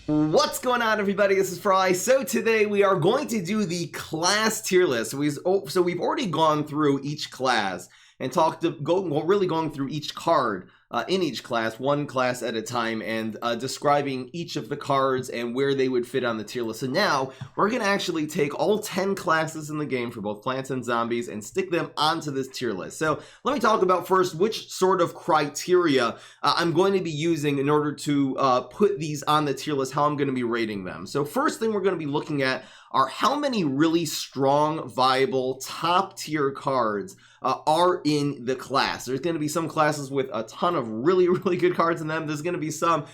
What's going on, everybody? This is Fry. So today we are going to do the class tier list. So we've already gone through each class and really going through each card in each class, one class at a time, and describing each of the cards and where they would fit on the tier list. So now we're going to actually take all 10 classes in the game for both plants and zombies and stick them onto this tier list. So let me talk about first which sort of criteria I'm going to be using in order to put these on the tier list, how I'm going to be rating them. So first thing we're going to be looking at are how many really strong, viable, top tier cards are in the class. There's going to be some classes with a ton of really good cards in them. There's going to be some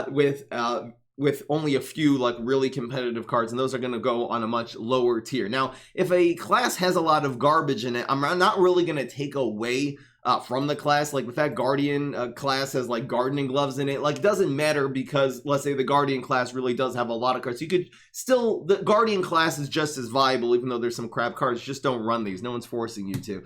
with only a few like really competitive cards, and those are going to go on a much lower tier. Now, if a class has a lot of garbage in it, I'm not really going to take away from the class. Like if that Guardian class has like gardening gloves in it, like it doesn't matter, because let's say the Guardian class really does have a lot of cards. You could still, the Guardian class is just as viable, even though there's some crap cards. Just don't run these. No one's forcing you to.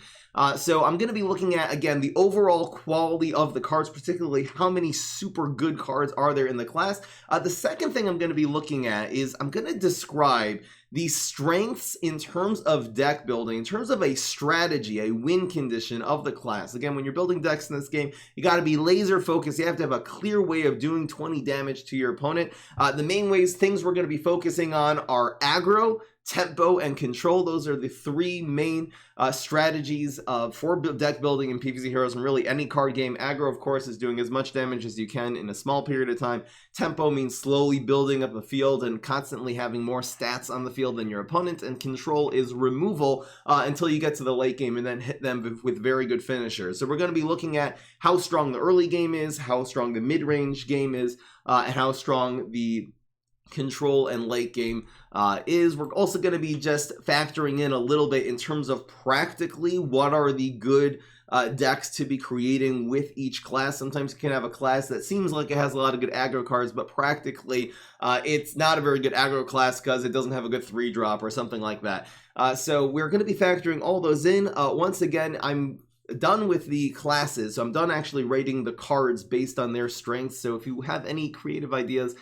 So I'm going to be looking at, again, the overall quality of the cards, particularly how many super good cards are there in the class. The second thing I'm going to be looking at is I'm going to describe the strengths in terms of deck building, in terms of a strategy, a win condition of the class. Again, when you're building decks in this game, you got to be laser focused. You have to have a clear way of doing 20 damage to your opponent. The main things we're going to be focusing on are aggro, tempo, and control. Those are the three main strategies for deck building in PvZ Heroes and really any card game. Aggro, of course, is doing as much damage as you can in a small period of time. Tempo means slowly building up the field and constantly having more stats on the field than your opponent. And control is removal until you get to the late game and then hit them with very good finishers. So we're going to be looking at how strong the early game is, how strong the mid-range game is, and how strong the control and late game is. We're also going to be just factoring in a little bit in terms of practically what are the good decks to be creating with each class. Sometimes you can have a class that seems like it has a lot of good aggro cards, but practically it's not a very good aggro class because it doesn't have a good 3-drop or something like that. So we're going to be factoring all those in. Once again, I'm done with the classes, so I'm done actually rating the cards based on their strengths. So if you have any creative ideas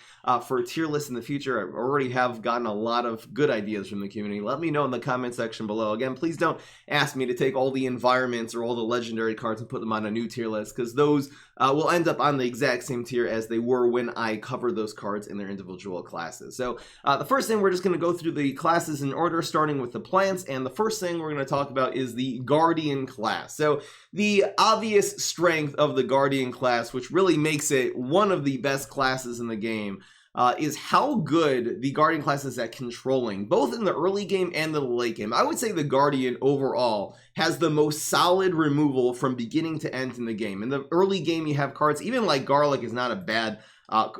for a tier list in the future, I already have gotten a lot of good ideas from the community. Let me know in the comment section below. Again, please don't ask me to take all the environments or all the legendary cards and put them on a new tier list, because those will end up on the exact same tier as they were when I covered those cards in their individual classes. So the first thing, we're just going to go through the classes in order, starting with the plants, and the first thing we're going to talk about is the Guardian class. So the obvious strength of the Guardian class, which really makes it one of the best classes in the game, is how good the Guardian class is at controlling, both in the early game and the late game. I would say the Guardian overall has the most solid removal from beginning to end in the game. In the early game, you have cards, even like Garlic is not a bad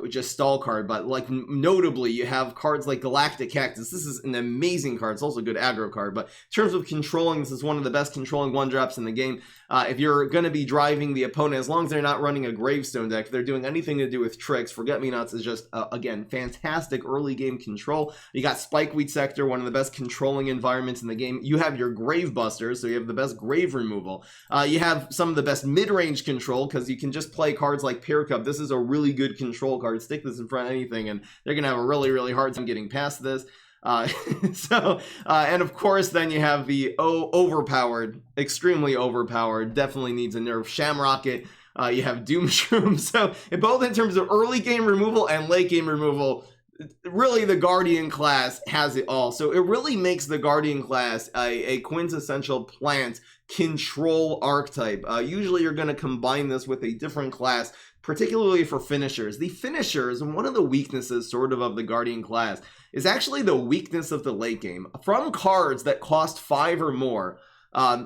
just stall card, but like notably you have cards like Galactic Cactus. This is an amazing card. It's also a good aggro card, but in terms of controlling, this is one of the best controlling 1-drops in the game. If you're going to be driving the opponent, as long as they're not running a Gravestone deck, if they're doing anything to do with tricks, Forget-Me-Nots is just again fantastic early game control. You got Spikeweed Sector, one of the best controlling environments in the game. You have your Grave Busters, so you have the best grave removal. You have some of the best mid-range control, because you can just play cards like Pear Cup. This is a really good control card. Stick this in front of anything and they're gonna have a really hard time getting past this. And of course then you have the overpowered, extremely overpowered, definitely needs a nerf Shamrocket. You have Doomshroom. So both in terms of early game removal and late game removal, really the Guardian class has it all. So it really makes the Guardian class a quintessential plant control archetype. Usually you're going to combine this with a different class, particularly for finishers. The finishers, and one of the weaknesses sort of the Guardian class, is actually the weakness of the late game. From cards that cost 5 or more,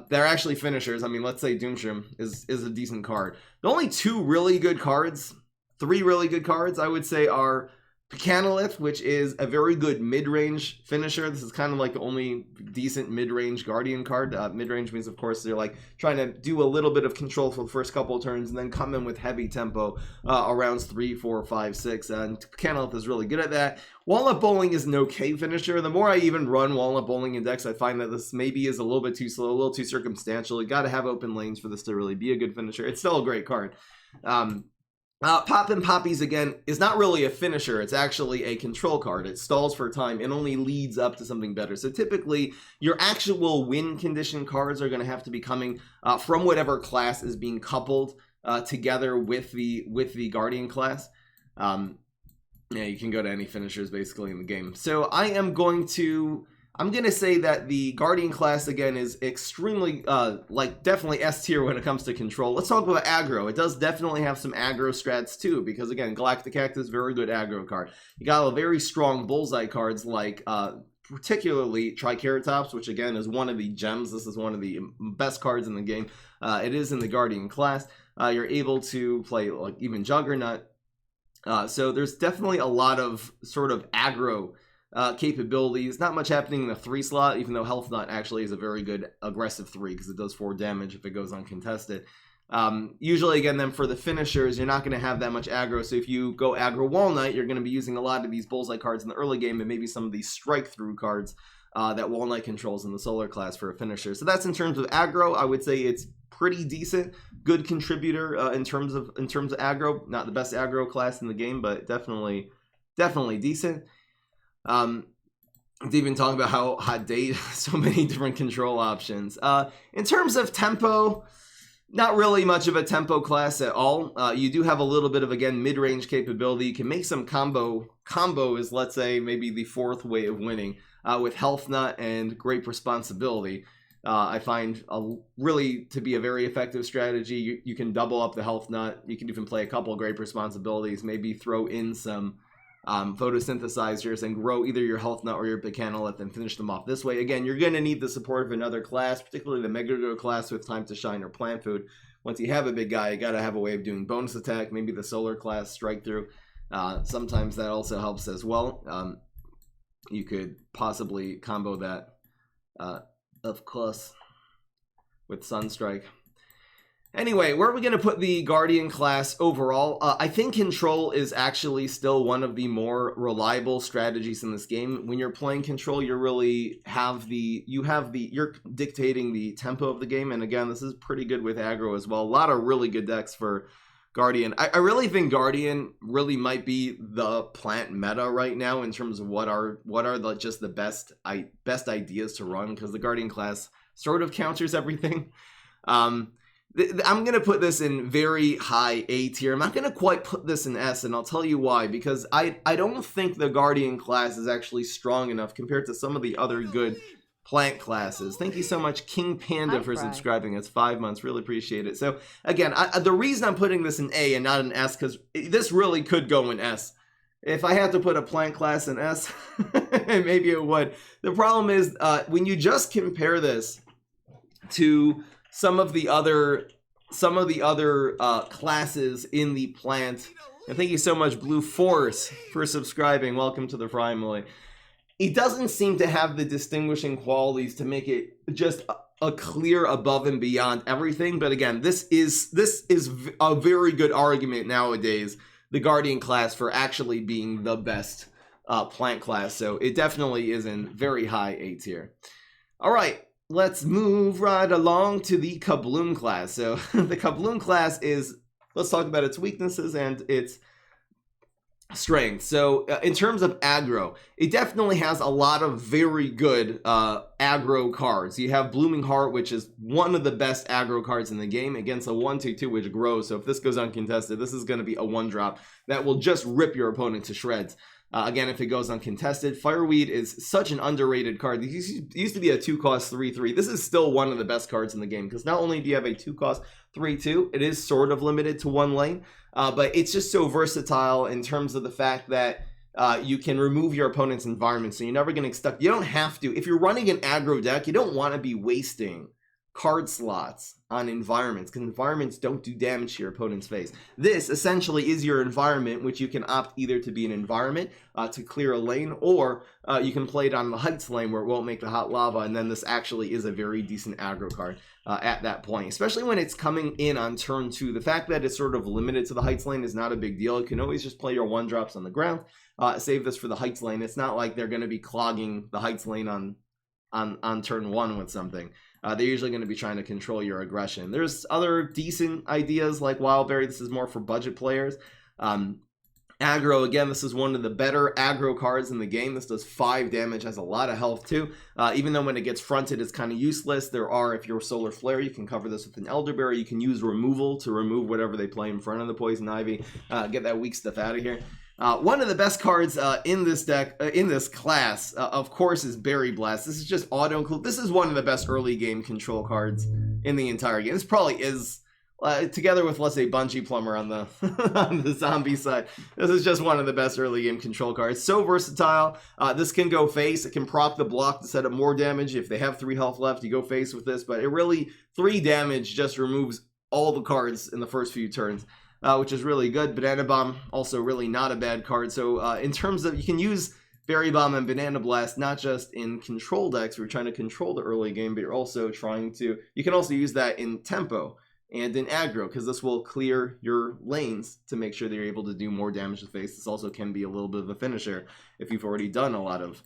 they're actually finishers. I mean, let's say Doomshroom is a decent card. The only 2 really good cards, 3 really good cards, I would say, are Canalith, which is a very good mid-range finisher. This is kind of like the only decent mid-range Guardian card. Mid-range means, of course, they're like trying to do a little bit of control for the first couple of turns and then come in with heavy tempo around 3, 4, 5, 6. And Canalith is really good at that. Walnut Bowling is an okay finisher. The more I even run Walnut Bowling in decks, I find that this maybe is a little bit too slow, a little too circumstantial. You got to have open lanes for this to really be a good finisher. It's still a great card. Poppin' Poppies, again, is not really a finisher. It's actually a control card. It stalls for time and only leads up to something better. So typically, your actual win condition cards are going to have to be coming from whatever class is being coupled together with the Guardian class. Yeah, you can go to any finishers basically in the game. So I'm going to say that the Guardian class, again, is extremely, definitely S tier when it comes to control. Let's talk about aggro. It does definitely have some aggro strats too, because again, Galactic Cactus, very good aggro card. You got a very strong bullseye cards like, particularly Triceratops, which again is one of the gems. This is one of the best cards in the game. It is in the Guardian class. You're able to play like even Juggernaut. So there's definitely a lot of sort of aggro capabilities. Not much happening in the 3 slot, even though Health Nut actually is a very good aggressive 3 because it does 4 damage if it goes uncontested. Usually, again, then for the finishers, you're not going to have that much aggro. So if you go aggro Walnut, you're going to be using a lot of these bullseye cards in the early game and maybe some of these strike through cards that Walnut controls in the solar class for a finisher. So that's in terms of aggro. I would say it's pretty decent, good contributor in terms of aggro. Not the best aggro class in the game, but definitely decent. Even talking about how hot date, so many different control options. In terms of tempo, not really much of a tempo class at all. You do have a little bit of, again, mid-range capability. You can make some combo. Combo is, let's say, maybe the 4th way of winning with Health Nut and Grape Responsibility. I find really to be a very effective strategy. You can double up the Health Nut. You can even play a couple of Grape Responsibilities, maybe throw in some photosynthesizers and grow either your Health Nut or your Beta-Carrotina and finish them off this way. Again, you're going to need the support of another class, particularly the Mega class with Time to Shine or Plant Food. Once you have a big guy, you got to have a way of doing bonus attack, maybe the Solar class, Strike Through. Sometimes that also helps as well. You could possibly combo that, of course, with Sunstrike. Anyway, where are we going to put the Guardian class overall? I think Control is actually still one of the more reliable strategies in this game. When you're playing Control, you really you're dictating the tempo of the game. And again, this is pretty good with aggro as well. A lot of really good decks for Guardian. I really think Guardian really might be the plant meta right now in terms of what are just the best ideas to run, because the Guardian class sort of counters everything. I'm going to put this in very high A tier. I'm not going to quite put this in S, and I'll tell you why. Because I don't think the Guardian class is actually strong enough compared to some of the other good plant classes. Thank you so much, King Panda, for subscribing. It's 5 months. Really appreciate it. So, again, the reason I'm putting this in A and not in S, because this really could go in S. If I had to put a plant class in S, maybe it would. The problem is, when you just compare this to some of the other classes in the plant. And thank you so much, Blue Force, for subscribing. Welcome to the family. It doesn't seem to have the distinguishing qualities to make it just a clear above and beyond everything. But again, this is a very good argument nowadays, the Guardian class, for actually being the best plant class. So it definitely is in very high A tier. All right. Let's move right along to the Kabloom class. So the Kabloom class is, let's talk about its weaknesses and its strengths. So in terms of aggro, it definitely has a lot of very good aggro cards. You have Blooming Heart, which is one of the best aggro cards in the game, against a 1/2/2 which grows. So if this goes uncontested, this is going to be a 1-drop that will just rip your opponent to shreds. Again, if it goes uncontested, Fireweed is such an underrated card. It used to be a 2-cost 3/3. This is still one of the best cards in the game, because not only do you have a 2-cost 3/2, it is sort of limited to 1 lane, but it's just so versatile in terms of the fact that you can remove your opponent's environment, so you're never going to get stuck. You don't have to. If you're running an aggro deck, you don't want to be wasting card slots on environments, because environments don't do damage to your opponent's face. This essentially is your environment, which you can opt either to be an environment to clear a lane, or you can play it on the Heights lane where it won't make the hot lava, and then this actually is a very decent aggro card at that point, especially when it's coming in on turn 2. The fact that it's sort of limited to the Heights lane is not a big deal. You can always just play your 1-drops on the ground, save this for the Heights lane. It's not like they're going to be clogging the Heights lane on on turn 1 with something. They're usually going to be trying to control your aggression. There's other decent ideas like Wildberry. This is more for budget players. Aggro, again, this is one of the better aggro cards in the game. This does 5 damage, has a lot of health too. Even though when it gets fronted, it's kind of useless. There are, if you're Solar Flare, you can cover this with an Elderberry. You can use removal to remove whatever they play in front of the Poison Ivy. Get that weak stuff out of here. One of the best cards in this deck, in this class, of course, is Berry Blast. This is just auto-include. This is one of the best early game control cards in the entire game. This probably is... together with, let's say, Bungee Plumber on the on the zombie side, this is just one of the best early game control cards. So versatile. This can go face. It can proc the block to set up more damage. If they have 3 health left, you go face with this. But it really, 3 damage just removes all the cards in the first few turns, which is really good. Banana Bomb, also really not a bad card. So in terms of, you can use Berry Bomb and Banana Blast not just in control decks where you're trying to control the early game, but you're also trying to, you can also use that in tempo and in aggro, because this will clear your lanes to make sure that you're able to do more damage to face. This also can be a little bit of a finisher if you've already done a lot of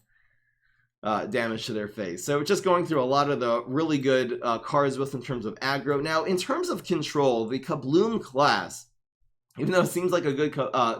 damage to their face. So just going through a lot of the really good cards with in terms of aggro. Now, in terms of control, the Kabloom class, even though it seems like a good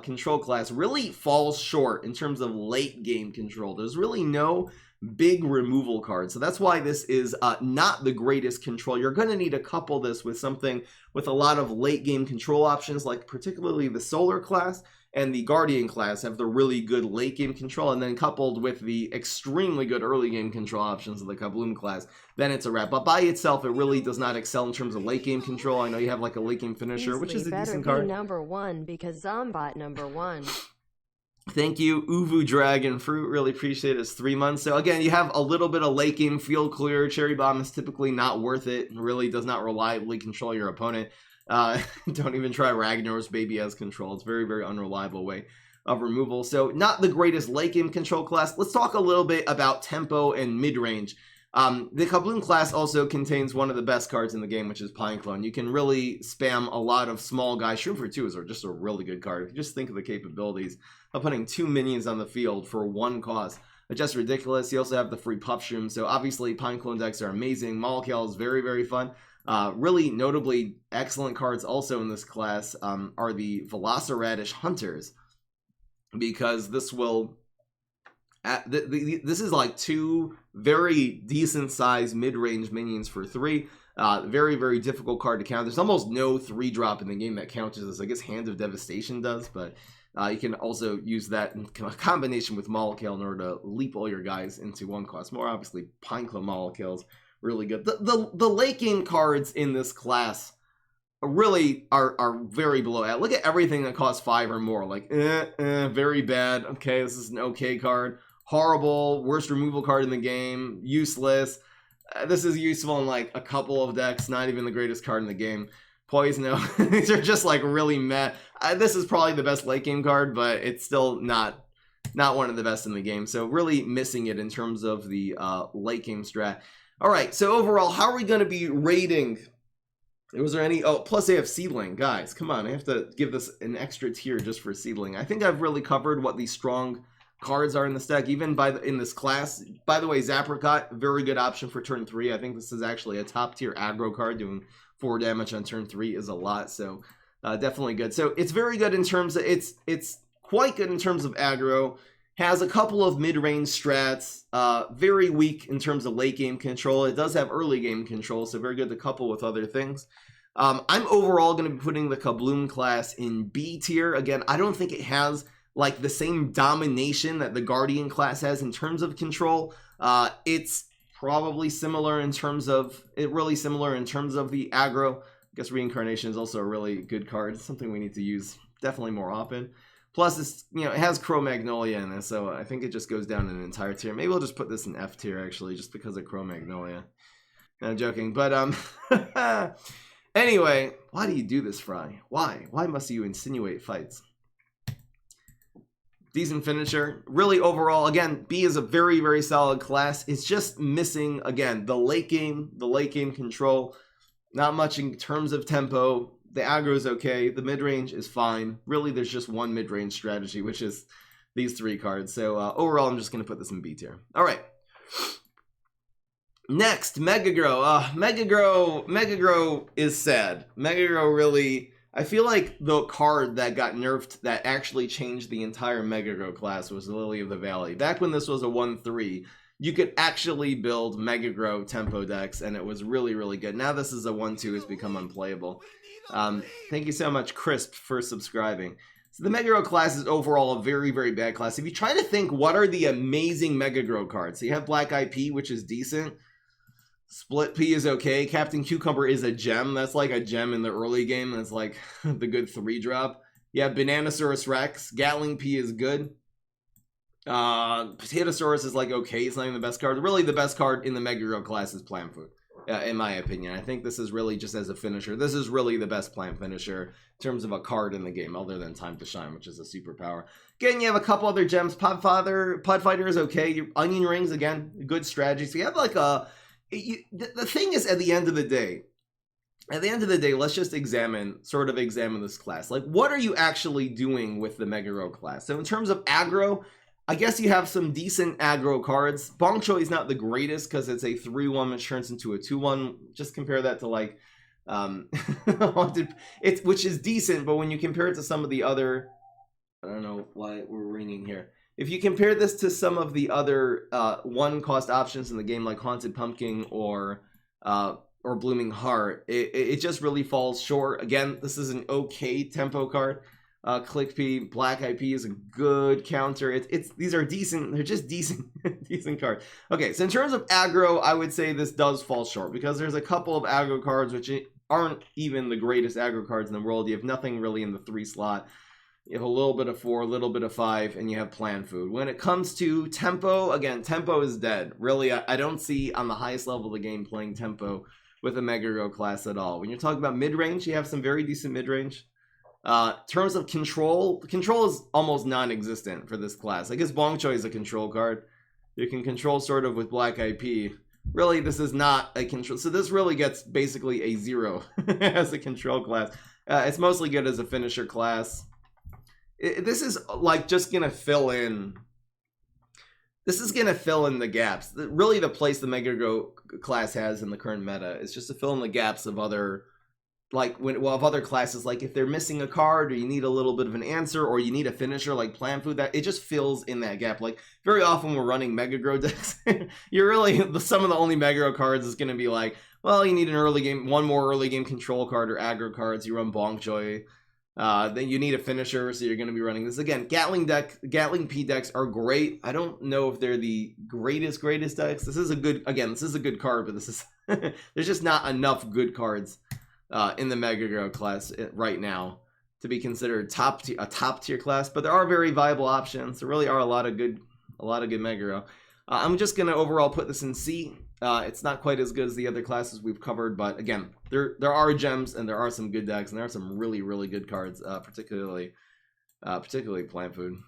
control class, really falls short in terms of late game control. There's really no big removal cards. So that's why this is not the greatest control. You're going to need to couple this with something with a lot of late game control options, like particularly the Solar class and the Guardian class have the really good late game control, and then coupled with the extremely good early game control options of the Kabloom class, then it's a wrap. But by itself, it really does not excel in terms of late game control. I know you have like a late game finisher, which is a decent card. Number 1 because Zombot number 1. Thank you, Uvu Dragon Fruit. Really appreciate it. It's 3 months. So again, you have a little bit of late game field clear. Cherry Bomb is typically not worth it. Really does not reliably control your opponent. Don't even try Ragnar's Baby as control. It's very, very unreliable way of removal. So not the greatest late game control class. Let's talk a little bit about tempo and mid-range. The Kabloom class also contains one of the best cards in the game, which is Pine Clone. You can really spam a lot of small guys. Shroomford 2 is just a really good card. If you just think of the capabilities of putting 2 minions on the field for 1 cost, it's just ridiculous. You also have the free Puff Shroom. So obviously Pine Clone decks are amazing. Molekale is very, very fun. Really notably excellent cards also in this class are the Velociradish Hunters, because this will... this is like 2 very decent sized mid-range minions for 3. Very, very difficult card to count. There's almost no 3-drop in the game that counts as this. I guess Hand of Devastation does, but you can also use that in combination with Molekale in order to leap all your guys into 1 cost. More obviously, Pinecone Molekale's really good. The late game cards in this class really are very below that. Look at everything that costs 5 or more. Like, very bad. Okay, this is an okay card. Horrible, worst removal card in the game, useless. This is useful in like a couple of decks, not even the greatest card in the game. Poisno, these are just like really meh. This is probably the best late game card, but it's still not one of the best in the game. So really missing it in terms of the late game strat. All right, so overall, how are we going to be rating? Was there any... Oh, plus they have Seedling. Guys, come on, I have to give this an extra tier just for Seedling. I think I've really covered what the strong cards are in this deck, even in this class. By the way, Zapricot, very good option for turn 3. I think this is actually a top tier aggro card. Doing 4 damage on turn 3 is a lot, so definitely good. So it's very good in terms of... It's quite good in terms of aggro. Has a couple of mid-range strats. Very weak in terms of late game control. It does have early game control, so very good to couple with other things. I'm overall going to be putting the Kabloom class in B tier. Again, I don't think it has like the same domination that the Guardian class has in terms of control. It's probably similar in terms of the aggro. I guess Reincarnation is also a really good card. It's something we need to use definitely more often. Plus, it's, it has Cro-Magnolia in it, so I think it just goes down an entire tier. Maybe we'll just put this in F tier, actually, just because of Cro-Magnolia. No, I'm joking, but anyway, why do you do this, Fry? Why? Why must you insinuate fights? Decent finisher. Really, overall, again, B is a very, very solid class. It's just missing, again, the late game control. Not much in terms of tempo. The aggro is okay. The mid-range is fine. Really, there's just one mid-range strategy, which is these 3 cards. So overall, I'm just going to put this in B tier. All right. Next, Mega Grow. Mega Grow is sad. Mega Grow really, I feel like the card that got nerfed that actually changed the entire Mega Grow class was Lily of the Valley. Back when this was a 1-3, you could actually build Mega Grow tempo decks, and it was really, really good. Now this is a 1-2, it's become unplayable. Thank you so much, Crisp, for subscribing. So the Mega Grow class is overall a very, very bad class. If you try to think what are the amazing Mega Grow cards, so you have Black IP, which is decent. Split P is okay. Captain Cucumber is a gem. That's like a gem in the early game. That's like the good 3-drop. Yeah, Bananasaurus Rex. Gatling P is good. Potatosaurus is like okay. It's not even the best card. Really, the best card in the Mega Grow class is Plant Food, in my opinion. I think this is really just as a finisher. This is really the best plant finisher in terms of a card in the game, other than Time to Shine, which is a superpower. Again, you have a couple other gems. Pod Fighter is okay. Your Onion Rings, again, good strategy. So you have like a... the thing is, at the end of the day, let's just examine this class. Like, what are you actually doing with the Mega Grow class? So in terms of aggro, I guess you have some decent aggro cards. Bong Choi is not the greatest because it's a 3-1 which turns into a 2-1. Just compare that to like which is decent, but when you compare it to some of the other, I don't know why we're ringing here. If you compare this to some of the other 1-cost options in the game, like Haunted Pumpkin or Blooming Heart, it just really falls short. Again, this is an okay tempo card. Click P, Black IP is a good counter. These are decent. They're just decent, decent cards. Okay, so in terms of aggro, I would say this does fall short because there's a couple of aggro cards which aren't even the greatest aggro cards in the world. You have nothing really in the 3 slot. You have a little bit of 4, a little bit of 5, and you have Plant Food. When it comes to tempo, again, tempo is dead. Really, I don't see on the highest level of the game playing tempo with a Mega Grow class at all. When you're talking about mid-range, you have some very decent mid-range. In terms of control is almost non-existent for this class. I guess Bong Choi is a control card. You can control sort of with Black IP. Really, this is not a control. So this really gets basically a 0 as a control class. It's mostly good as a finisher class. This is like just gonna fill in. This is gonna fill in the gaps. Really, the place the Mega Grow class has in the current meta is just to fill in the gaps of other, of other classes. Like if they're missing a card, or you need a little bit of an answer, or you need a finisher like Plant Food, that it just fills in that gap. Like very often we're running Mega Grow decks. You're really some of the only Mega Grow cards is gonna be like, well, you need an early game, one more early game control card or aggro cards. You run Bong Choi. Then you need a finisher, so you're going to be running this. Again, Gatling P decks are great. I don't know if they're the greatest decks. This is a good card, but this is there's just not enough good cards in the Mega Grow class right now to be considered a top tier class. But there are very viable options. There really are a lot of good Mega Grow. I'm just going to overall put this in C. It's not quite as good as the other classes we've covered, but again, there are gems and there are some good decks and there are some really, really good cards, particularly Plant Food.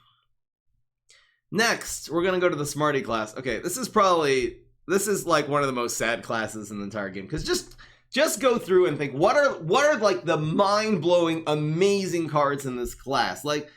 Next, we're gonna go to the Smarty class. Okay, this is like one of the most sad classes in the entire game, because just go through and think what are like the mind-blowing, amazing cards in this class. Like,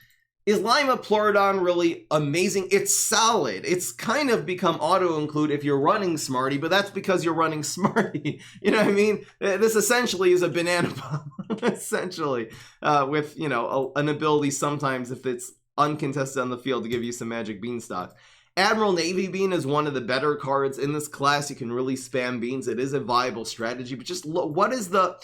is Lima Pleurodon really amazing? It's solid. It's kind of become auto-include if you're running Smarty, but that's because you're running Smarty. You know what I mean? This essentially is a banana bomb, essentially, with, you know, an ability sometimes, if it's uncontested on the field, to give you some magic beanstalk. Admiral Navy Bean is one of the better cards in this class. You can really spam beans. It is a viable strategy, but just look, what is the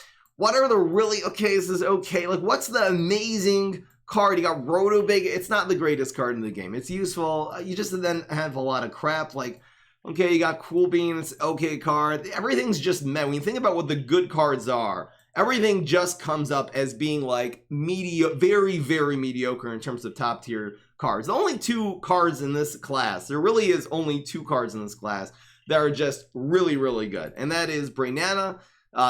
amazing card? You got Roto Big. It's not the greatest card in the game. It's useful. You just then have a lot of crap. like, okay, you got Cool Bean. It's okay card. Everything's just meh. When you think about what the good cards are, everything just comes up as being like very, very mediocre in terms of top tier cards. The only 2 cards in this class, there really is only 2 cards in this class that are just really, really good. And that is Brainana.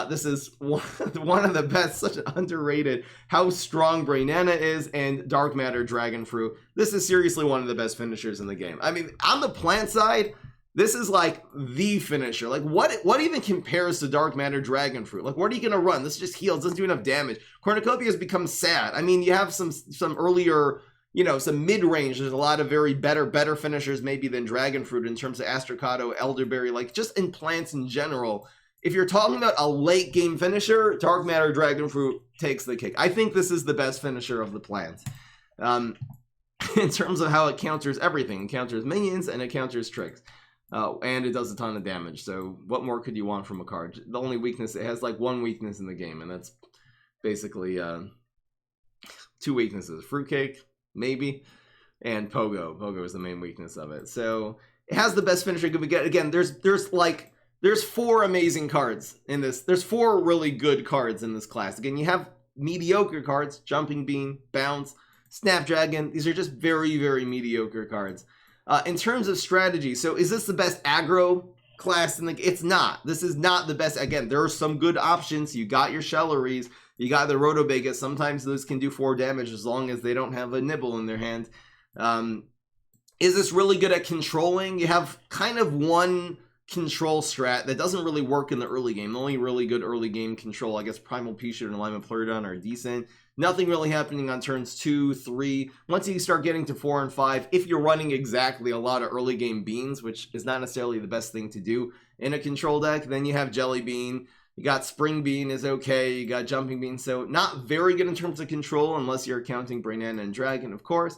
This is one of the best, such an underrated how strong Brainana is, and Dark Matter Dragon Fruit. This is seriously one of the best finishers in the game. I mean, on the plant side, this is like the finisher. Like, what even compares to Dark Matter Dragon Fruit? Like, what are you gonna run? This just heals, doesn't do enough damage. Cornucopia has become sad. I mean, you have some earlier, you know, some mid-range. There's a lot of very better finishers maybe than Dragon Fruit in terms of Astrocado, Elderberry, like just in plants in general. If you're talking about a late game finisher, Dark Matter Dragon Fruit takes the cake. I think this is the best finisher of the plants. In terms of how it counters everything. It counters minions and it counters tricks. And it does a ton of damage. So what more could you want from a card? The only weakness, it has like one weakness in the game, and that's basically 2 weaknesses. Fruitcake, maybe, and Pogo. Pogo is the main weakness of it. So it has the best finisher you could get. Again, there's 4 amazing cards in this. There's 4 really good cards in this class. Again, you have mediocre cards, Jumping Bean, Bounce, Snapdragon. These are just very, very mediocre cards. In terms of strategy, so is this the best aggro class in the? It's not. This is not the best. Again, there are some good options. You got your Shelleries, you got the Rotobagas. Sometimes those can do 4 damage as long as they don't have a nibble in their hand. Is this really good at controlling? You have kind of one control strat that doesn't really work in the early game. The only really good early game control, I guess, Primal Peach and Alignment Pleurodon are decent. Nothing really happening on turns 2, 3. Once you start getting to 4 and 5, if you're running exactly a lot of early game beans, which is not necessarily the best thing to do in a control deck, then you have Jelly Bean. You got Spring Bean is okay. You got Jumping Bean. So not very good in terms of control unless you're counting Brainana and Dragon, of course.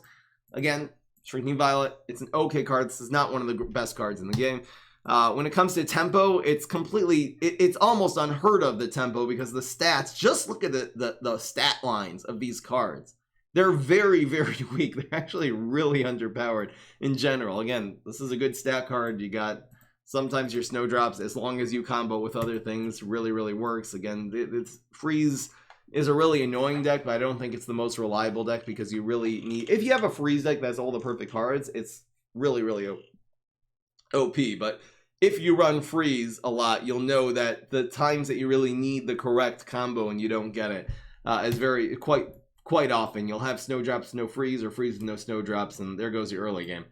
Again, Shrinking Violet, it's an okay card. This is not one of the best cards in the game. When it comes to tempo, it's completely, it's almost unheard of, the tempo, because the stats, just look at the stat lines of these cards. They're very, very weak. They're actually really underpowered in general. Again, this is a good stat card. You got sometimes your Snowdrops, as long as you combo with other things, really, really works. Again, it's Freeze is a really annoying deck, but I don't think it's the most reliable deck, because you really need, if you have a Freeze deck that's all the perfect cards, it's really, really OP. But if you run Freeze a lot, you'll know that the times that you really need the correct combo and you don't get it is very quite often. You'll have Snowdrops, no Freeze, or Freeze with no Snowdrops, and there goes your early game.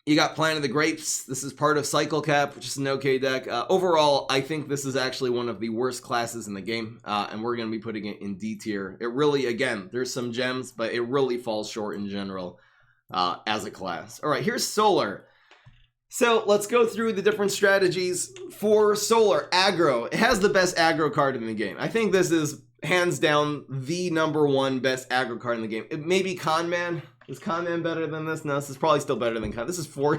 You got Planet of the Grapes. This is part of Cycle Cap, which is an okay deck. Overall, I think this is actually one of the worst classes in the game, and we're going to be putting it in D tier. It really, again, there's some gems, but it really falls short in general as a class. All right, here's Solar. So let's go through the different strategies for Solar. Aggro. It has the best aggro card in the game. I think this is hands down the #1 best aggro card in the game. Maybe Conman. Is Conman better than this? No, this is probably still better than Con. This is 4.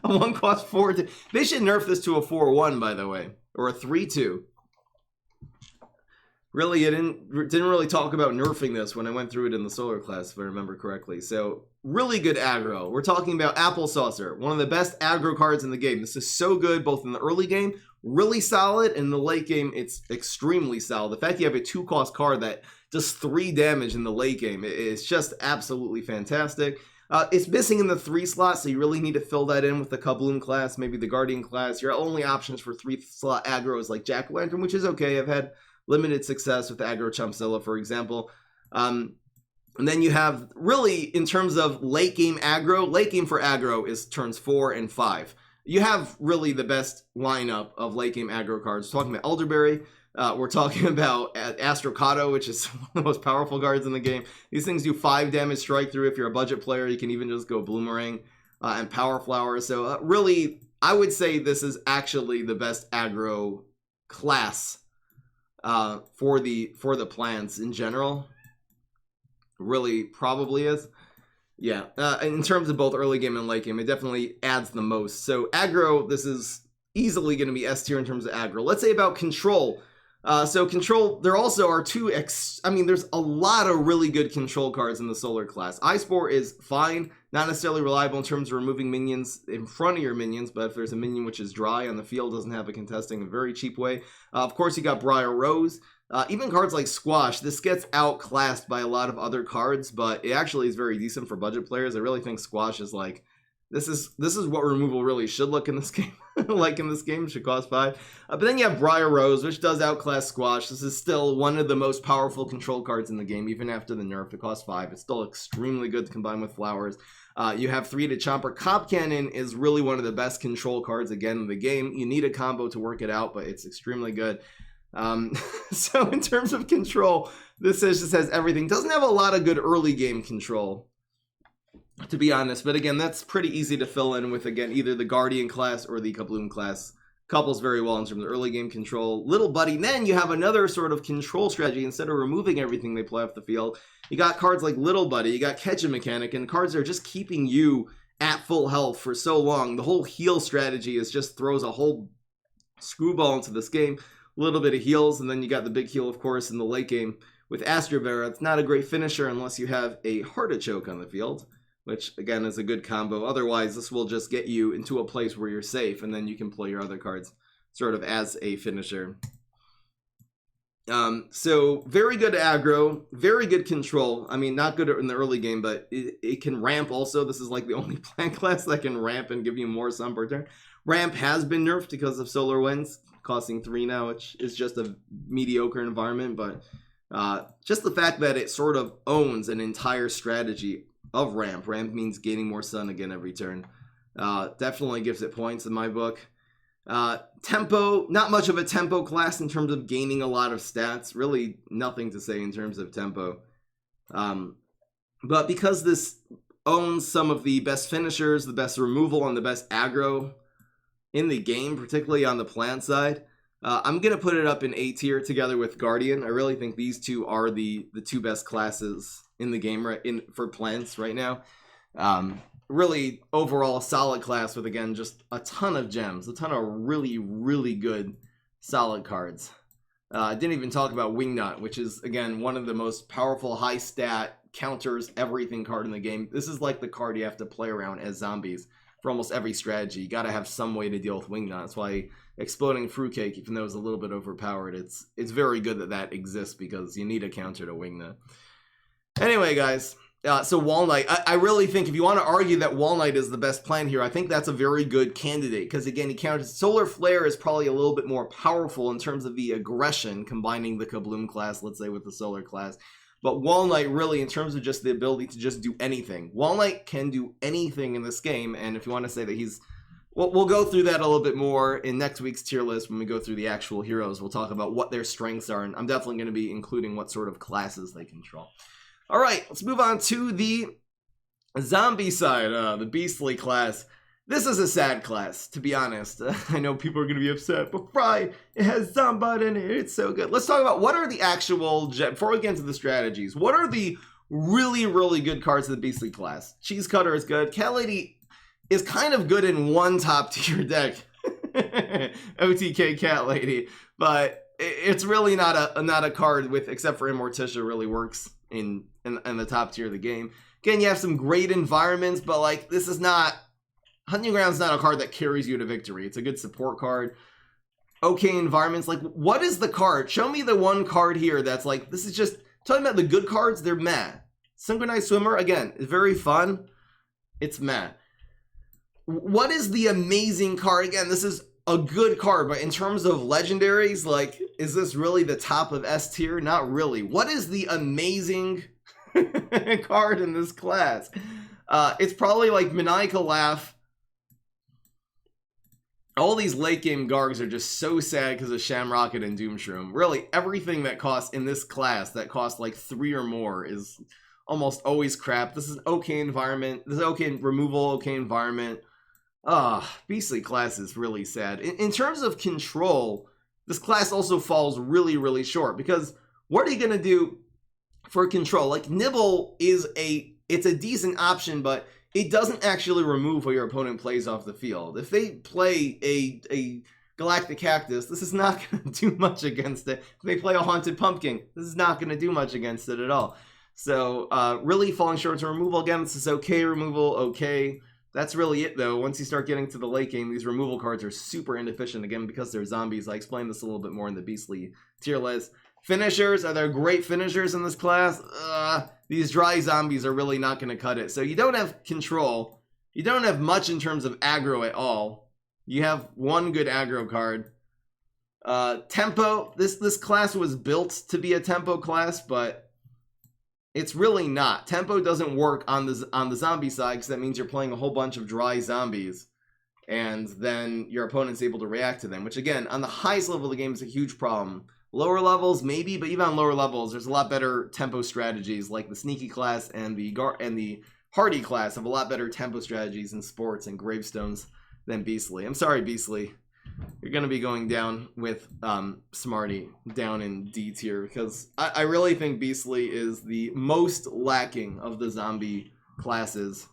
A 1 cost 4. They should nerf this to a 4/1, by the way, or a 3/2. Really, it didn't really talk about nerfing this when I went through it in the Solar class, if I remember correctly. So, really good aggro. We're talking about Apple Saucer, one of the best aggro cards in the game. This is so good, both in the early game, really solid, and in the late game, it's extremely solid. The fact you have a 2-cost card that does 3 damage in the late game, it's just absolutely fantastic. It's missing in the 3 slot, so you really need to fill that in with the Kabloom class, maybe the Guardian class. Your only options for 3-slot aggro is like Jack-O-Lantern, which is okay. I've had limited success with aggro Chumpzilla, for example. And then you have, really, in terms of late game aggro, late game for aggro is turns 4 and 5. You have really the best lineup of late game aggro cards. We're talking about Elderberry. We're talking about Astrocado, which is one of the most powerful cards in the game. These things do 5 damage strike through. If you're a budget player, you can even just go Bloomerang and Power Flower. So really, I would say this is actually the best aggro class for the plants in general. Really probably is. Yeah, in terms of both early game and late game, it definitely adds the most. So aggro, this is easily going to be S tier in terms of aggro. Let's say about control. So control, there also are there's a lot of really good control cards in the Solar class. Ice-Spore is fine, not necessarily reliable in terms of removing minions in front of your minions, but if there's a minion which is dry on the field, doesn't have a contesting in a very cheap way. Of course, you got Briar Rose. Even cards like Squash, this gets outclassed by a lot of other cards, but it actually is very decent for budget players. I really think Squash is like, this is what removal really should look in this game. Like in this game, it should cost 5. But then you have Briar Rose, which does outclass Squash. This is still one of the most powerful control cards in the game, even after the nerf. It costs 5. It's still extremely good to combine with Flowers. You have 3 to Chomper. Cop Cannon is really one of the best control cards, again, in the game. You need a combo to work it out, but it's extremely good. So in terms of control, this just has everything. Doesn't have a lot of good early game control, to be honest. But again, that's pretty easy to fill in with, again, either the Guardian class or the Kabloom class. Couples very well in terms of early game control. Little Buddy, then you have another sort of control strategy. Instead of removing everything they play off the field, you got cards like Little Buddy, you got Catch a Mechanic, and cards that are just keeping you at full health for so long. The whole heal strategy is just throws a whole screwball into this game. A little bit of heals, and then you got the big heal, of course, in the late game with Astrovera. It's not a great finisher unless you have a Heartachoke on the field, which, again, is a good combo. Otherwise, this will just get you into a place where you're safe, and then you can play your other cards sort of as a finisher. So, very good aggro, very good control. I mean, not good in the early game, but it can ramp also. This is like the only plant class that can ramp and give you more sun per turn. Ramp has been nerfed because of Solar Winds, costing 3 now, which is just a mediocre environment, but just the fact that it sort of owns an entire strategy of ramp. Ramp means gaining more sun again every turn. Definitely gives it points in my book. Tempo, not much of a tempo class in terms of gaining a lot of stats. Really nothing to say in terms of tempo. But because this owns some of the best finishers, the best removal, and the best aggro in the game, particularly on the plant side, I'm going to put it up in A tier together with Guardian. I really think these two are the two best classes in the game for plants right now. Really overall solid class with, again, just a ton of gems, a ton of really, really good solid cards. I didn't even talk about Wingnut, which is, again, one of the most powerful high stat counters everything card in the game. This is like the card you have to play around as zombies for almost every strategy. You got to have some way to deal with Wingnut. That's why Exploding Fruitcake, even though it's a little bit overpowered, it's very good that exists because you need a counter to Wingnut. Anyway, guys, so Walnut, I really think if you want to argue that Walnut is the best plant here, I think that's a very good candidate because, again, he counters. Solar Flare is probably a little bit more powerful in terms of the aggression, combining the Kabloom class, let's say, with the Solar class. But Walnut, really, in terms of just the ability to just do anything, Walnut can do anything in this game. And if you want to say that he's, well, we'll go through that a little bit more in next week's tier list when we go through the actual heroes. We'll talk about what their strengths are, and I'm definitely going to be including what sort of classes they control. All right, let's move on to the zombie side, the Beastly class. This is a sad class, to be honest. I know people are going to be upset, but Fry, it has Zombot in it. It's so good. Let's talk about what are the actual, before we get into the strategies, what are the really, really good cards of the Beastly class? Cheese Cutter is good. Cat Lady is kind of good in one top tier deck. OTK Cat Lady. But it's really not a card with, except for Immorticia, really works in the top tier of the game. Again, you have some great environments, but like this is not, Hunting Ground's not a card that carries you to victory. It's a good support card. Okay environments, like what is the card? Show me the one card here that's like, this is just, talking about the good cards, they're meh. Synchronized Swimmer, again, is very fun. It's meh. What is the amazing card? Again, this is a good card, but in terms of legendaries, like, is this really the top of S tier? Not really. What is the amazing card in this class? It's probably like Maniacal Laugh. All these late game Gargs are just so sad because of Shamrocket and Doomshroom. Really, everything that costs in this class that costs like 3 or more is almost always crap. This is an okay environment. This is okay removal, okay environment. Beastly class is really sad. In terms of control, this class also falls really, really short because what are you going to do for control? Like Nibble is it's a decent option, but it doesn't actually remove what your opponent plays off the field. If they play a Galactic Cactus, this is not going to do much against it. If they play a Haunted Pumpkin, this is not going to do much against it at all. So really falling short to removal. Again, this is okay removal, okay. That's really it, though. Once you start getting to the late game, these removal cards are super inefficient, again, because they're zombies. I explained this a little bit more in the Beastly tier list. Finishers, are there great finishers in this class? These dry zombies are really not going to cut it. So you don't have control. You don't have much in terms of aggro at all. You have one good aggro card. Tempo, this class was built to be a tempo class, but it's really not. Tempo doesn't work on the zombie side because that means you're playing a whole bunch of dry zombies and then your opponent's able to react to them, which again, on the highest level of the game is a huge problem. Lower levels, maybe, but even on lower levels, there's a lot better tempo strategies, like the Sneaky class and the Hardy class have a lot better tempo strategies in sports and gravestones than Beastly. I'm sorry, Beastly. You're going to be going down with Smarty down in D tier, because I really think Beastly is the most lacking of the zombie classes.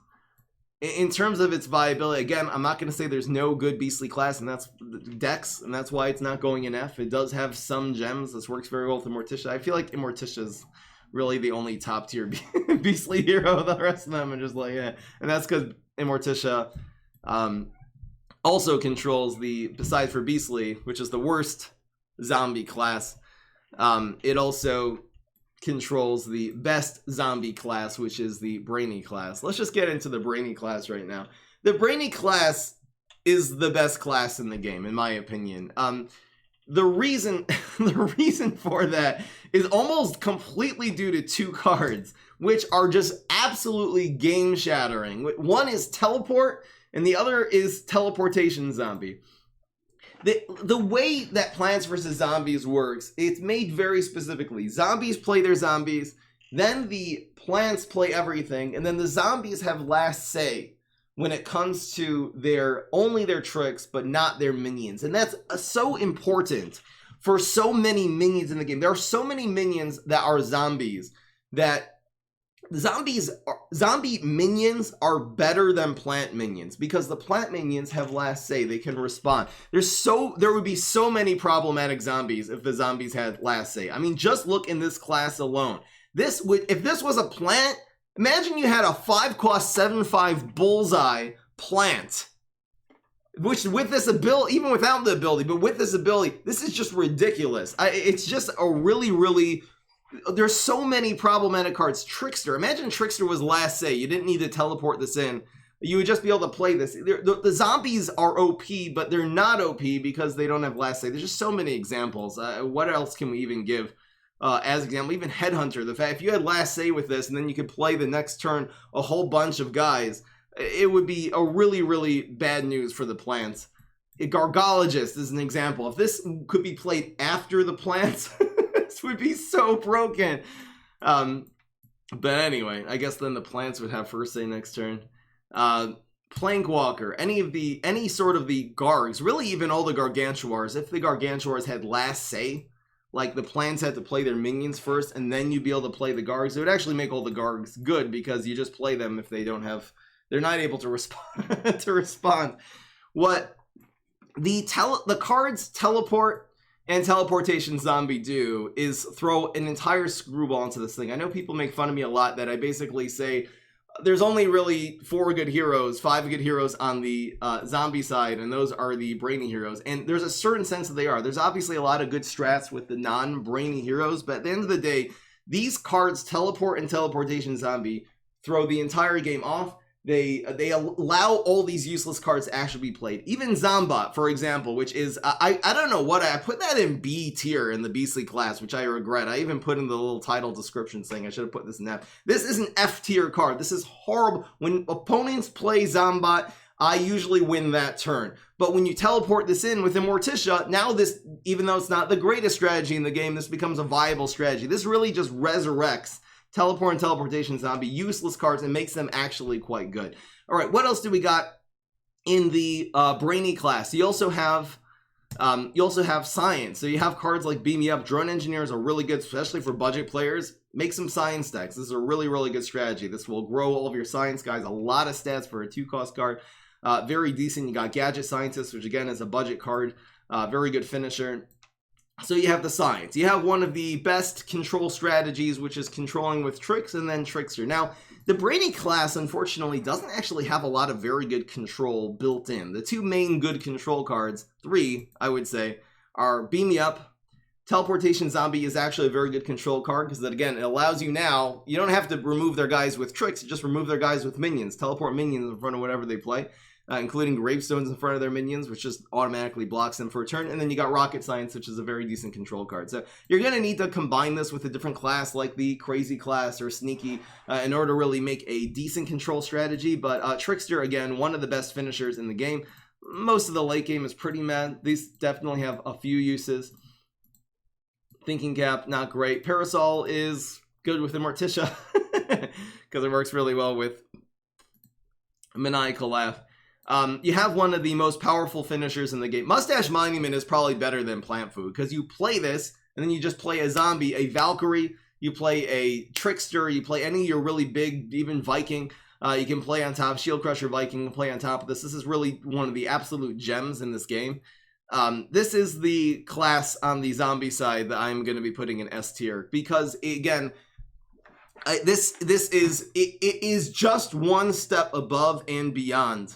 In terms of its viability, again, I'm not going to say there's no good Beastly class, and that's Dex, and that's why it's not going in F. It does have some gems. This works very well with Immorticia. I feel like Immorticia's really the only top tier Beastly hero. The rest of them are just like, yeah. And that's because Immorticia also controls besides for Beastly, which is the worst zombie class, it also controls the best zombie class, which is the Brainy class. Let's just get into the Brainy class right now. The Brainy class is the best class in the game, in my opinion. The reason for that is almost completely due to two cards, which are just absolutely game-shattering. One is Teleport, and the other is Teleportation Zombie. The way that Plants vs. Zombies works, it's made very specifically. Zombies play their zombies, then the plants play everything, and then the zombies have last say when it comes to only their tricks, but not their minions. And that's so important for so many minions in the game. There are so many minions that are zombies that zombie minions are better than plant minions, because the plant minions have last say. They can respond. There would be so many problematic zombies if the zombies had last say. I mean, just look in this class alone. If this was a plant, imagine you had a 5-cost 7/5 bullseye plant, which with this ability, even without the ability, but with this ability, this is just ridiculous. It's just a really there's so many problematic cards. Trickster. Imagine Trickster was last say. You didn't need to teleport this in. You would just be able to play this. The zombies are OP, but they're not OP because they don't have last say. There's just so many examples. What else can we even give as example? Even Headhunter. The fact if you had last say with this, and then you could play the next turn a whole bunch of guys, it would be a really bad news for the plants. Gargologist is an example. If this could be played after the plants, would be so broken. But anyway, I guess then the plants would have first say next turn. Plankwalker, any sort of the Gargs, really even all the Gargantuars, if the Gargantuars had last say, like the plants had to play their minions first and then you'd be able to play the Gargs, it would actually make all the Gargs good, because you just play them if they're not able to respond. What the cards Teleport and Teleportation Zombie do is throw an entire screwball into this thing. I know people make fun of me a lot that I basically say there's only really 5 good heroes on the zombie side, and those are the brainy heroes. And there's a certain sense that they are. There's obviously a lot of good strats with the non-brainy heroes, but at the end of the day, these cards, Teleport and Teleportation Zombie, throw the entire game off. They allow all these useless cards to actually be played. Even Zombot, for example, which is, I don't know what, I put that in B tier in the Beastly class, which I regret. I even put in the little title description saying I should have put this in F. This is an F tier card. This is horrible. When opponents play Zombot, I usually win that turn. But when you teleport this in with Immorticia, now this, even though it's not the greatest strategy in the game, this becomes a viable strategy. This really just resurrects Teleport and Teleportation Zombie, useless cards, and makes them actually quite good. All right, what else do we got in the Brainy class? You also have Science. So you have cards like Beam Me Up. Drone Engineers are really good, especially for budget players. Make some Science decks. This is a really good strategy. This will grow all of your Science guys. A lot of stats for a 2-cost card. Very decent. You got Gadget Scientist, which again is a budget card. Very good finisher. So you have the Science. You have one of the best control strategies, which is controlling with tricks, and then Trickster. Now, the Brainy class, unfortunately, doesn't actually have a lot of very good control built in. The 2 main good control cards, 3, I would say, are Beam Me Up. Teleportation Zombie is actually a very good control card, because that, again, it allows you now, you don't have to remove their guys with tricks, you just remove their guys with minions. Teleport minions in front of whatever they play. Including gravestones in front of their minions, which just automatically blocks them for a turn. And then you got Rocket Science, which is a very decent control card. So you're going to need to combine this with a different class like the Crazy class or Sneaky in order to really make a decent control strategy. But Trickster, again, one of the best finishers in the game. Most of the late game is pretty mad. These definitely have a few uses. Thinking Cap, not great. Parasol is good with Immorticia because it works really well with Maniacal Laugh. You have one of the most powerful finishers in the game. Mustache Monument is probably better than Plant Food because you play this and then you just play a zombie, a Valkyrie, you play a Trickster, you play any of your really big, even Viking. You can play on top, Shield Crusher Viking, play on top of this. This is really one of the absolute gems in this game. This is the class on the zombie side that I'm going to be putting in S tier because, again, this is just one step above and beyond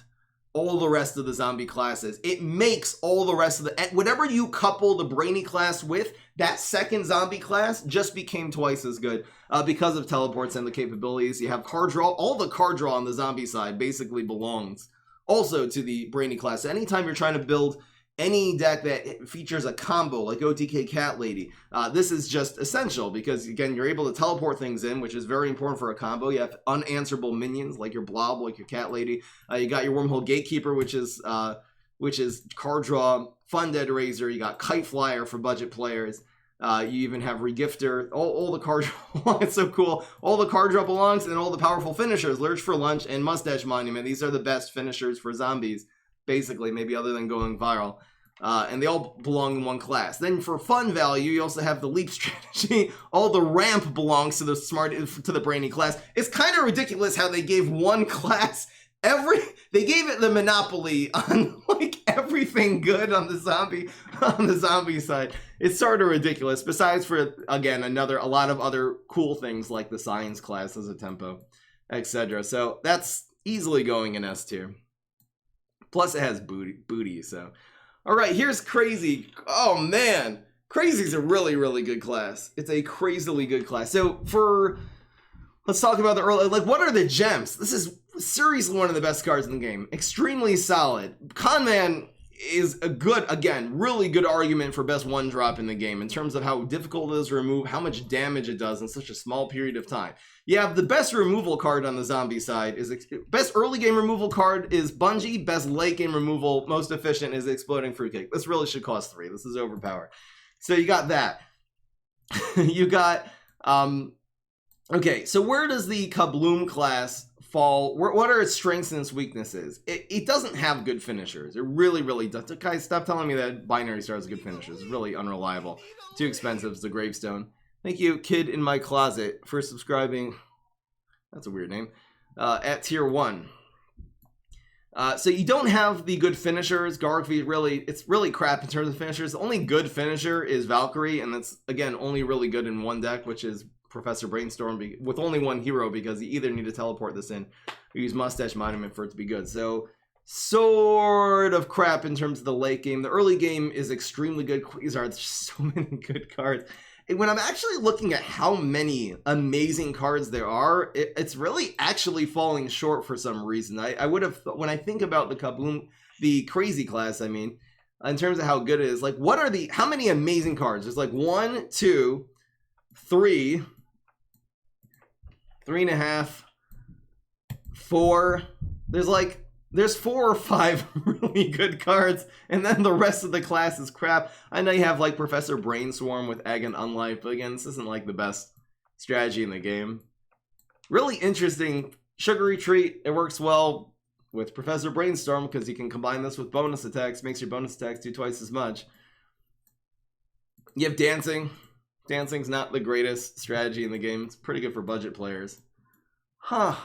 all the rest of the zombie classes. It makes all the rest of the, whatever you couple the Brainy class with, that second zombie class just became twice as good because of teleports and the capabilities. You have card draw. All the card draw on the zombie side basically belongs also to the Brainy class. So anytime you're trying to build any deck that features a combo like OTK Cat Lady, this is just essential because, again, you're able to teleport things in, which is very important for a combo. You have unanswerable minions like your Blob, like your Cat Lady. You got your Wormhole Gatekeeper, which is card draw, Fun Dead Razor. You got Kite Flyer for budget players. You even have Regifter. All the card draw. It's so cool. All the card draw belongs, and all the powerful finishers, Lurch for Lunch and Mustache Monument. These are the best finishers for zombies, basically, maybe other than going viral. And they all belong in one class. Then for fun value, you also have the Leap strategy. All the ramp belongs to the Brainy class. It's kind of ridiculous how they gave one class they gave it the monopoly on like everything good on the zombie side. It's sort of ridiculous. Besides for, again, a lot of other cool things like the science class as a tempo, etc. So that's easily going in S tier. Plus it has booty, so. All right, here's Crazy. Oh man, Crazy's a really, really good class. It's a crazily good class. So let's talk about the early, like, what are the gems? This is seriously one of the best cards in the game. Extremely solid. Conman is a good, again, really good argument for best one drop in the game in terms of how difficult it is to remove, how much damage it does in such a small period of time. You have the best removal card on the zombie side. Best early game removal card is Bungie. Best late game removal, most efficient, is Exploding Fruitcake. This really should cost 3. This is overpowered. So you got that. You got, okay, so where does the Kabloom class fall? What are its strengths and its weaknesses? It doesn't have good finishers. It really, really does. Guys, stop telling me that Binary Star has good finishers. It's really unreliable. Too expensive. It's the Gravestone. Thank you, Kid in My Closet, for subscribing. That's a weird name. At tier 1. So you don't have the good finishers. Gargvi, it's really crap in terms of finishers. The only good finisher is Valkyrie, and that's, again, only really good in one deck, which is Professor Brainstorm, with only one hero, because you either need to teleport this in or use Mustache Monument for it to be good. So sort of crap in terms of the late game. The early game is extremely good. There's just so many good cards. And when I'm actually looking at how many amazing cards there are, it's really actually falling short for some reason. I would have, when I think about the Kabloom, the Crazy class, I mean, in terms of how good it is, like, how many amazing cards? There's like 1, 2, 3, 3.5, 4. There's 4 or 5 really good cards, and then the rest of the class is crap. I know you have like Professor Brainstorm with Egg and Unlife, but again, this isn't like the best strategy in the game. Really interesting Sugary Treat. It works well with Professor Brainstorm because you can combine this with bonus attacks, makes your bonus attacks do twice as much. You have Dancing. Dancing's not the greatest strategy in the game. It's pretty good for budget players. Huh.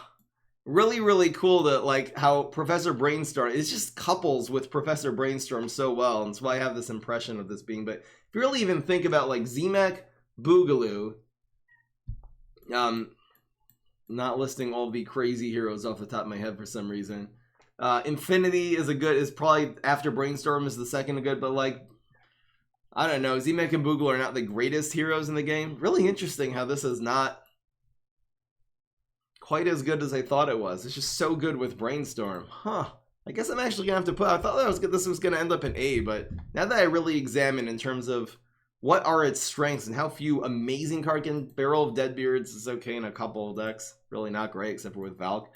Really, really cool that, like, how Professor Brainstorm, it just couples with Professor Brainstorm so well, and that's why I have this impression of this being, but if you really even think about, like, Zemek, Boogaloo, not listing all the crazy heroes off the top of my head for some reason. Infinity is probably, after Brainstorm, is the second good, but, like, I don't know, Zemek and Boogaloo are not the greatest heroes in the game. Really interesting how this is not quite as good as I thought it was. It's just so good with Brainstorm. Huh. I guess I'm actually going to have to I thought this was going to end up in A, but now that I really examine in terms of what are its strengths and how few amazing cards Barrel of Deadbeards is okay in a couple of decks. Really not great except for with Valk.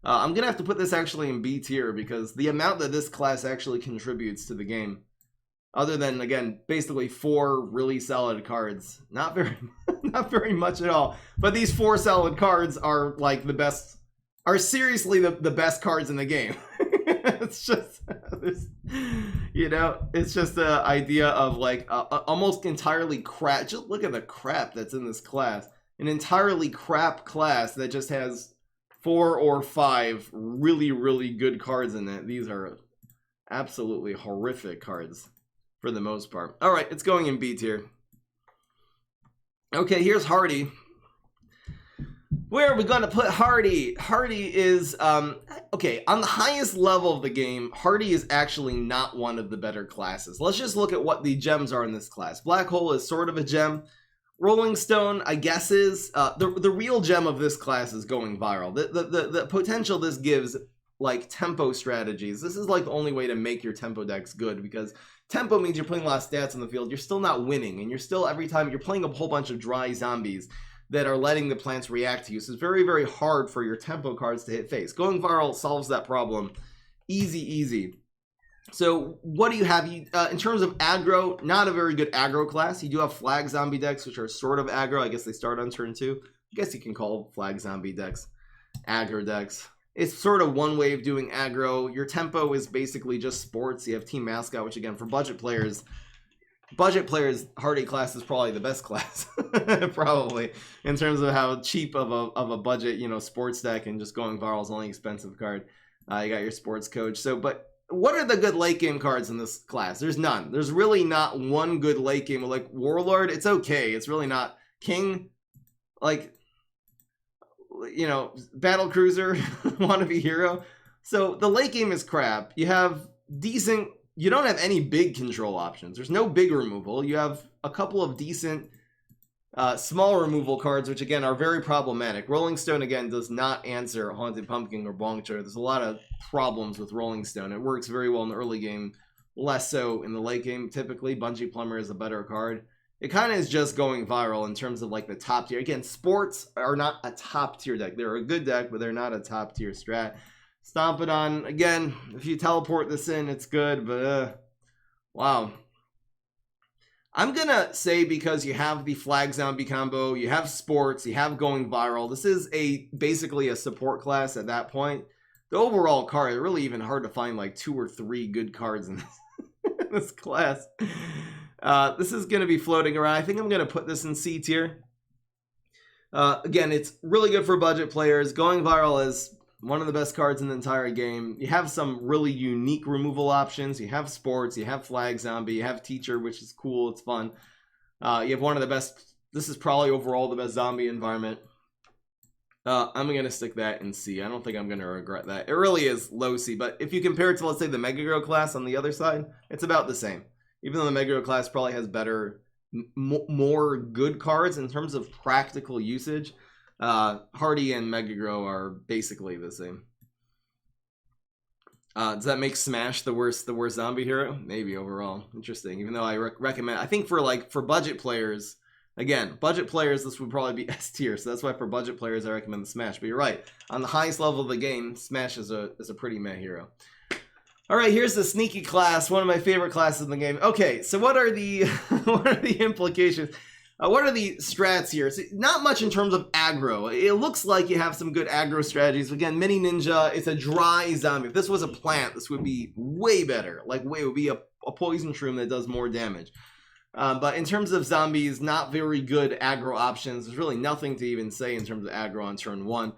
I'm going to have to put this actually in B tier because the amount that this class actually contributes to the game Other than, again, basically 4 really solid cards. Not very much at all. But these 4 solid cards are like the best, are seriously the best cards in the game. It's just, you know, it's just the idea of like almost entirely crap. Just look at the crap that's in this class. An entirely crap class that just has 4 or 5 really, really good cards in it. These are absolutely horrific cards for the most part. All right, it's going in B tier. Okay, here's Hardy. Where are we going to put Hardy? Hardy is, okay, on the highest level of the game, Hardy is actually not one of the better classes. Let's just look at what the gems are in this class. Black Hole is sort of a gem. Rolling Stone, I guess, is, the real gem of this class is going viral. The potential this gives, like, tempo strategies. This is, like, the only way to make your tempo decks good, because tempo means you're putting a lot of stats on the field. You're still not winning, and you're still, every time, you're playing a whole bunch of dry zombies that are letting the plants react to you. So it's very, very hard for your tempo cards to hit face. Going viral solves that problem. Easy, easy. So what do you have? In terms of aggro, not a very good aggro class. You do have flag zombie decks, which are sort of aggro. I guess they start on turn 2. I guess you can call flag zombie decks aggro decks. It's sort of one way of doing aggro. Your tempo is basically just sports. You have Team Mascot, which again, for budget players, Hardy class is probably the best class. Probably, in terms of how cheap of a budget, you know, sports deck, and just going viral is the only expensive card. You got your sports coach. So, but what are the good late game cards in this class? There's none. There's really not one good late game. Like Warlord, it's okay. It's really not. King, like, you know, Battle Cruiser, Wannabe Hero. So the late game is crap. You have decent, you don't have any big control options. There's no big removal. You have a couple of decent small removal cards, which again are very problematic. Rolling Stone again does not answer Haunted Pumpkin or Bongcho. There's a lot of problems with Rolling Stone. It works very well in the early game, less so in the late game. Typically, Bungee Plumber is a better card. It kind of is just going viral in terms of like the top tier. Again, sports are not a top tier deck. They're a good deck, but they're not a top tier strat. Stomp it on. Again, if you teleport this in, it's good, but wow. I'm gonna say, because you have the flag zombie combo, you have sports, you have going viral. This is basically a support class at that point. The overall card, it's really even hard to find like 2 or 3 good cards in this class. This is going to be floating around. I think I'm going to put this in C tier. Again, it's really good for budget players. Going viral is one of the best cards in the entire game. You have some really unique removal options. You have sports, you have flag zombie, you have teacher, which is cool. It's fun. You have one of the best. This is probably overall the best zombie environment. I'm going to stick that in C. I don't think I'm going to regret that. It really is low C, but if you compare it to, let's say, the Mega Grow class on the other side, it's about the same. Even though the Mega Grow class probably has better, more good cards in terms of practical usage, Hardy and Mega Grow are basically the same. Does that make Smash the worst zombie hero? Maybe overall. Interesting. Even though I recommend, I think for budget players, again, budget players, this would probably be S tier. So that's why for budget players, I recommend the Smash. But you're right. On the highest level of the game, Smash is a pretty meh hero. All right, here's the sneaky class, one of my favorite classes in the game. Okay, so what are the implications? What are the strats here? So not much in terms of aggro. It looks like you have some good aggro strategies. Again, Mini Ninja, it's a dry zombie. If this was a plant, this would be way better. Like, it would be a poison shroom that does more damage. But in terms of zombies, not very good aggro options. There's really nothing to even say in terms of aggro on turn 1.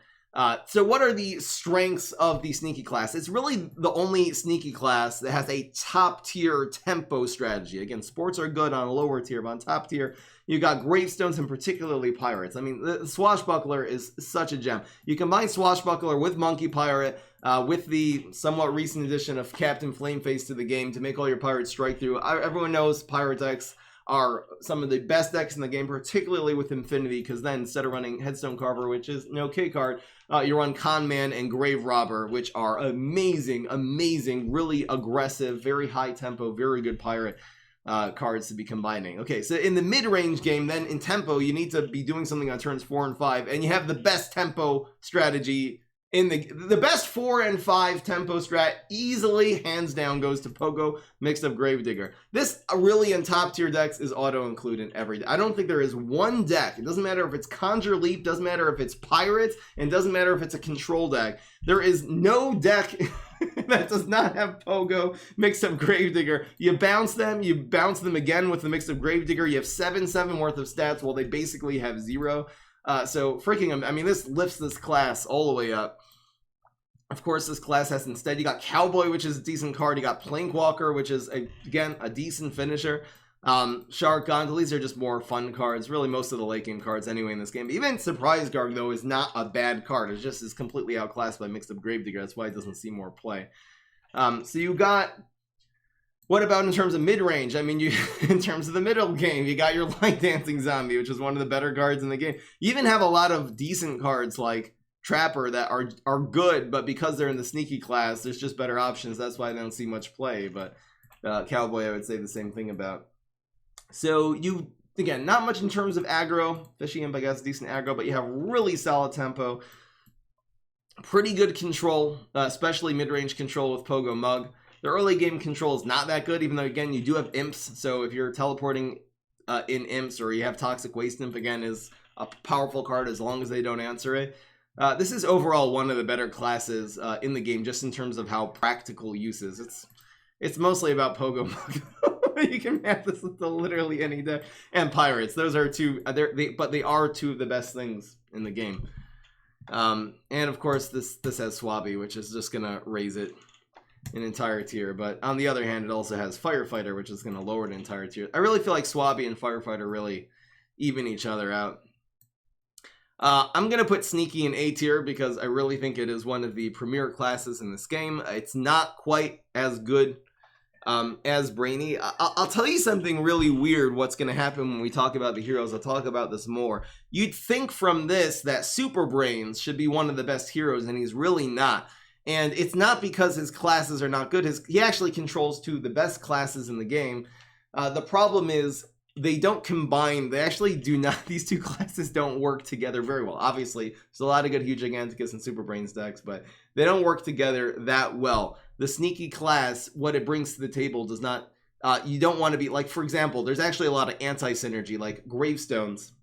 So what are the strengths of the sneaky class? It's really the only sneaky class that has a top tier tempo strategy. Again, sports are good on a lower tier, but on top tier, you got gravestones and particularly pirates. I mean, the Swashbuckler is such a gem. You combine Swashbuckler with Monkey Pirate, with the somewhat recent addition of Captain Flameface to the game to make all your pirates strike through. Everyone knows pirate decks are some of the best decks in the game, particularly with Infinity, because then instead of running Headstone Carver, which is an okay card, you run Con Man and Grave Robber, which are amazing, really aggressive, very high tempo, very good pirate cards to be combining. Okay, so in the mid-range game, then in tempo, you need to be doing something on turns 4 and 5, and you have the best tempo strategy in the best 4 and 5 tempo strat easily, hands down, goes to Pogo mixed up Gravedigger. This really in top tier decks is auto include in every deck. I don't think there is one deck, it doesn't matter if it's Conjure Leap, doesn't matter if it's Pirates, and doesn't matter if it's a control deck. There is no deck that does not have Pogo mixed up Gravedigger. You bounce them again with the mix of Gravedigger. You have 7/7 worth of stats while they basically have 0. So freaking, I mean, this lifts this class all the way up. Of course, this class has instead, you got Cowboy, which is a decent card. You got Plankwalker, which is, again, a decent finisher. Shark Gondola, these are just more fun cards. Really, most of the late game cards anyway in this game. Even Surprise Guard, though, is not a bad card. It just is completely outclassed by mixed up Gravedigger. That's why it doesn't see more play. So you got... What about in terms of mid-range? I mean, you in terms of the middle game, you got your Light Dancing Zombie, which is one of the better cards in the game. You even have a lot of decent cards like Trapper that are good, but because they're in the sneaky class, there's just better options. That's why they don't see much play. But Cowboy, I would say the same thing about. So you, again, not much in terms of aggro. Fishy Imp, I guess, decent aggro, but you have really solid tempo. Pretty good control, especially mid-range control with Pogo Mug. The early game control is not that good, even though, again, you do have imps. So if you're teleporting in imps, or you have Toxic Waste Imp, again, is a powerful card as long as they don't answer it. This is overall one of the better classes in the game, just in terms of how practical use is. It's mostly about Pogo Mug. You can map this into literally any deck. And Pirates. Those are two, but they are two of the best things in the game. And of course, this has Swabby, which is just going to raise it an entire tier. But on the other hand, it also has Firefighter, which is going to lower an entire tier. I really feel like Swabby and Firefighter really even each other out. I'm going to put Sneaky in A tier because I really think it is one of the premier classes in this game. It's not quite as good as Brainy. I'll tell you something really weird what's going to happen when we talk about the heroes. I'll talk about this more. You'd think from this that Super Brains should be one of the best heroes, and he's really not. And it's not because his classes are not good. He actually controls two of the best classes in the game. The problem is they don't combine. They actually do not. These two classes don't work together very well. Obviously, there's a lot of good Huge Giganticus and Super Brains decks, but they don't work together that well. The Sneaky class, what it brings to the table does not... you don't want to be... Like, for example, there's actually a lot of anti-synergy, like Gravestones.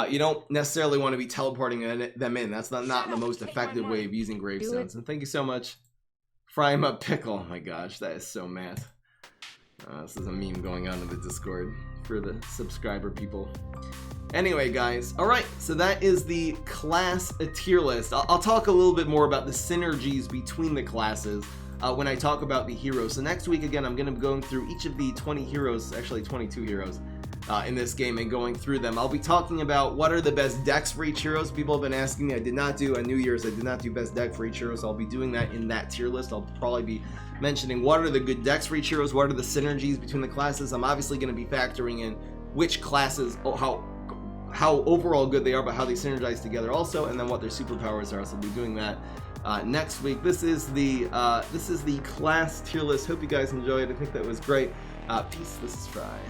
You don't necessarily want to be teleporting them in. That's not the most effective way of using Gravestones. And thank you so much, Fry 'em Up Pickle. Oh my gosh, that is so mad. This is a meme going on in the Discord for the subscriber people. Anyway, guys, alright, so that is the class tier list. I'll talk a little bit more about the synergies between the classes when I talk about the heroes. So next week, again, I'm going to be going through each of the 20 heroes, actually 22 heroes, in this game and going through them. I'll be talking about what are the best decks for each hero. People have been asking me. I did not do a New Year's. I did not do best deck for each hero, so I'll be doing that in that tier list. I'll probably be mentioning what are the good decks for each heroes, what are the synergies between the classes. I'm obviously going to be factoring in which classes, how overall good they are, but how they synergize together also, and then what their superpowers are. So I'll be doing that next week. This is the class tier list. Hope you guys enjoyed. I think that was great. Peace. This is Fry.